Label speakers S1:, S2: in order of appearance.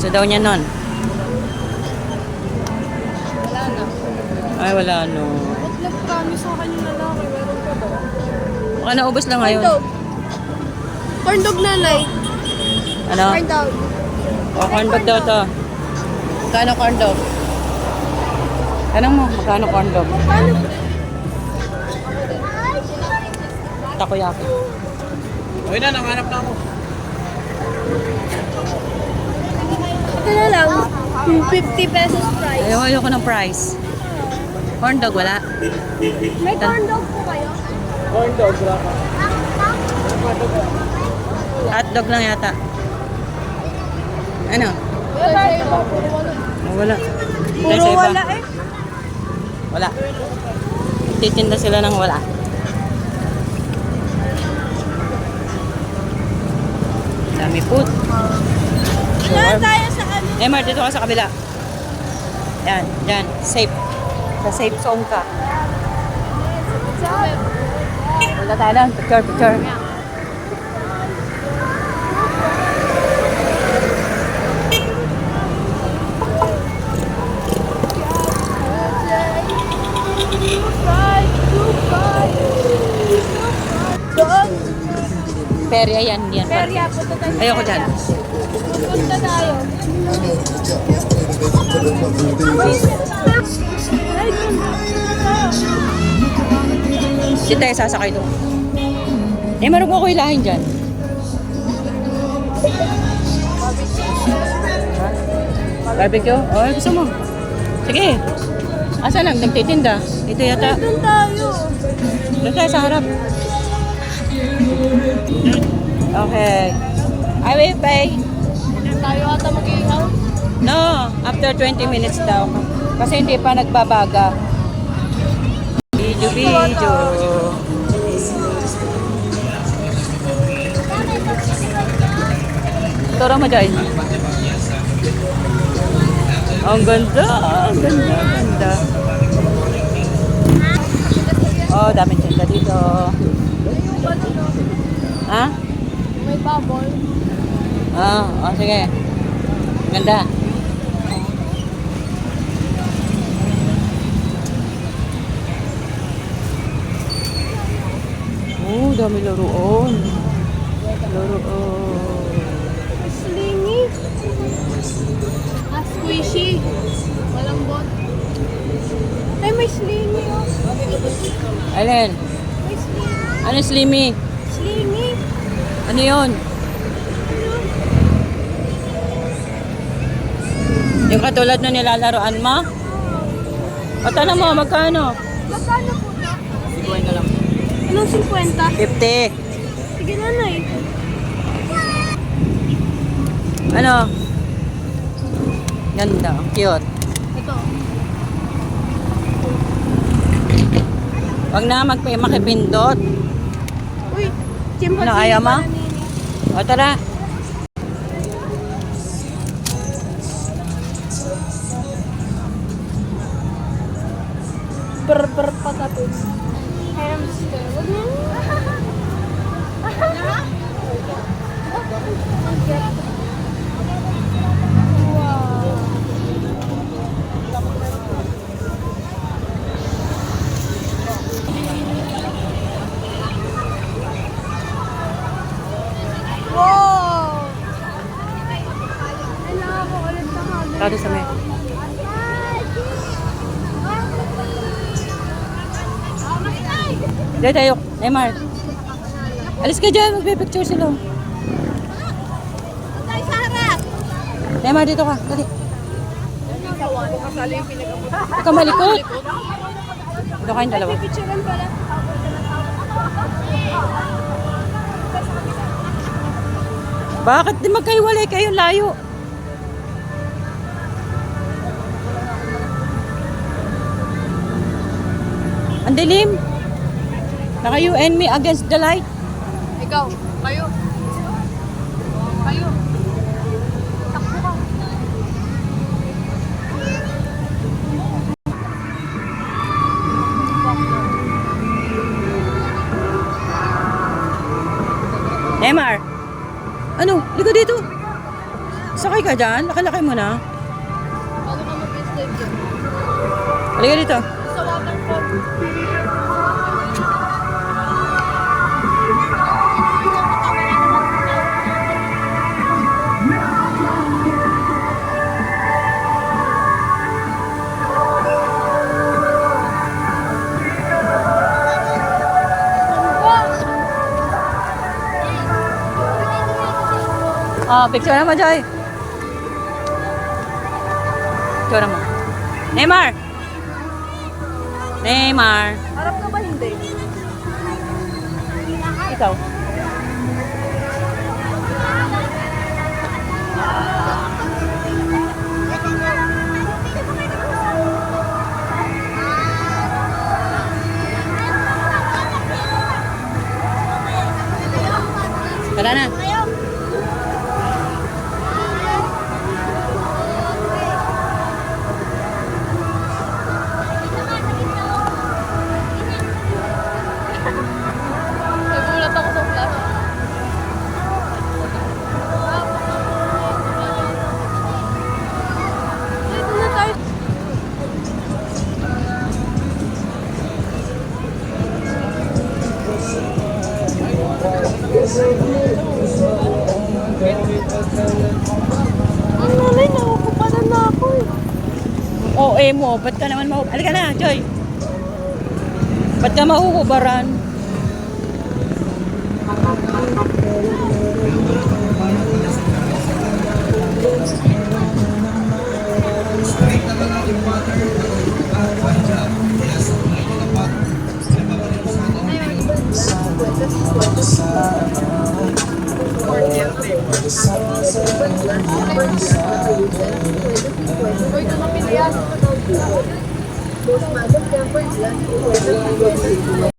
S1: Gusto daw niya nun.
S2: Wala na.
S1: Ay, wala no.
S2: Ba't nag-promise sa akin yung lalaki? Meron pa ba?
S1: Baka naubos na ngayon.
S2: Corn dog. Corn dog nanay.
S1: Ano?
S2: Corn dog.
S1: O, corn dog daw to. Magkano corn dog? Tanong mo, magkano corn dog?
S2: Paano?
S1: Takoyaki.
S3: Okay na, nanganap na ako.
S2: Ito na lang. 50 pesos price.
S1: Ayoko ng price. Corn dog, wala.
S2: May corn dog po kayo?
S3: Corn dog, wala ka.
S1: Hotdog lang yata. Ano?
S2: Wala. Puro wala.
S1: Oh, wala. Dahil sa
S2: Puro
S1: iba.
S2: wala eh.
S1: Wala. Titinda sila ng wala. Dami food.
S2: Wala tayo sa ano.
S1: Emar, dito ka sa kabila. Yan, yan. Safe. Sa safe zone ka. Wala tayo lang. Picture, picture.
S2: Doon.
S1: Perya yan, yan.
S2: Perya, punta tayo.
S1: Ayoko dyan.
S2: Punta tayo. Ay,
S1: Hindi tayo sasakay doon. Eh, marunong ako ilahin dyan. Barbecue? Oh, gusto mo? Sige. Asa lang? Nagtitinda. Ito yata.
S2: doon tayo.
S1: Doon tayo sa harap. Okay. I will pay.
S2: Tayo ata mag-ihaw.
S1: No, after 20 minutes daw. Kasi hindi pa nagbabaga. Video, video. Turo mo, Joy. Ang ganda, ang ganda, ang ganda. Oh, daming tinda dito.
S2: Yung ano, no?
S1: Ha?
S2: May bubble.
S1: Ah, oh, sige. Ganda. Oh, dami laruan. Laruan.
S2: Slingy. Squishy. Walang bot. Ay, may slingy oh.
S1: Alin?
S2: May slingy.
S1: Ano slimy?
S2: Slingy.
S1: Ano yun? Yung katulad na nilalaroan mo? O tanong mo, magkano?
S2: Magkano po na?
S1: Siguan na lang.
S2: Anong 50?
S1: 50.
S2: Sige nanay.
S1: Ano? Ganda, cute.
S2: Ito.
S1: Wag na makipindot.
S2: Uy, chimpanzee.
S1: Ano, ayaw mo?
S2: pala, Nini.
S1: O tara.
S2: Ber patapos. Hamster. Wag mo. Wow. Wow! Kailangan ko ulit na hagod.
S1: Tara sa may. Dito tayo. Neymar. Alis ka dyan. Magpipicture sila.
S2: Tayo sa harap!
S1: Neymar, dito ka. Dali.
S2: Kasali yung pinag-abot.
S1: Huwag ka malikot. Dito kayong dalawa.
S2: Picturean pala.
S1: Bakit di magkaiwalay kayo layo? Ang dilim. Naka you and me against the light.
S2: Ikaw, kayo. Kayo. Takbo ka.
S1: Neymar. Ano? Ligo dito. Sakay ka dyan? Nakalakay mo na.
S2: Ano ka mag-slave dyan?
S1: Halika dito.
S2: Sa waterfall.
S1: Picture naman, Joy. Picture mo. Neymar! Neymar!
S2: Harap ka ba hindi?
S1: Ikaw. Tara na.
S2: Nagulat ako sa flash. Dito na tayo. Ang nanay, nauupupanan na ako eh.
S1: Oo, mo. Ba't ka naman mahuhubaran? Halika na, Joy. Ba't ka mahuhubaran?
S2: Uy, ito na pilihan.